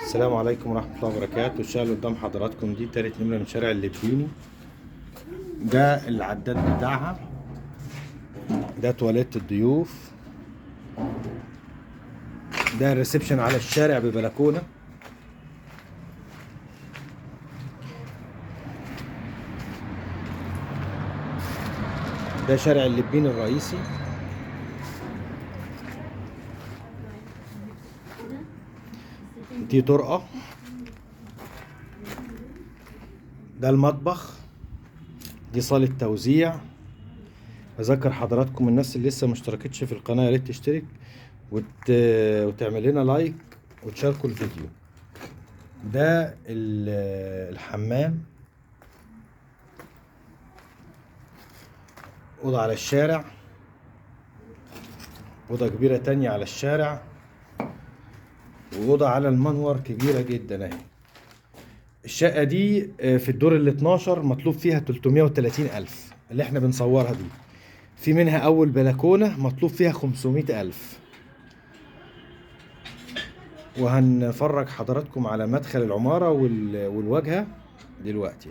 السلام عليكم ورحمة الله وبركاته. الشقة اللي قدام حضراتكم دي تالت نمرة من شارع اللبيني. ده العداد بتاعها، ده تواليت الضيوف، ده الريسبشن على الشارع ببلكونة، ده شارع اللبيني الرئيسي. دي طرقة، ده المطبخ، دي صالة توزيع. أذكر حضراتكم الناس اللي لسه مشتركتش في القناة يا ريت تشترك وتعمل لنا لايك وتشاركوا الفيديو. ده الحمام، أوضة على الشارع، أوضة كبيرة تانية على الشارع، وأوضة على المنور كبيرة جدا اهي. الشقة دي في الدور ال 12 مطلوب فيها 330,000 اللي احنا بنصورها دي. في منها أول بلكونة مطلوب فيها 500,000. وهنفرج حضراتكم على مدخل العمارة والواجهة دلوقتي.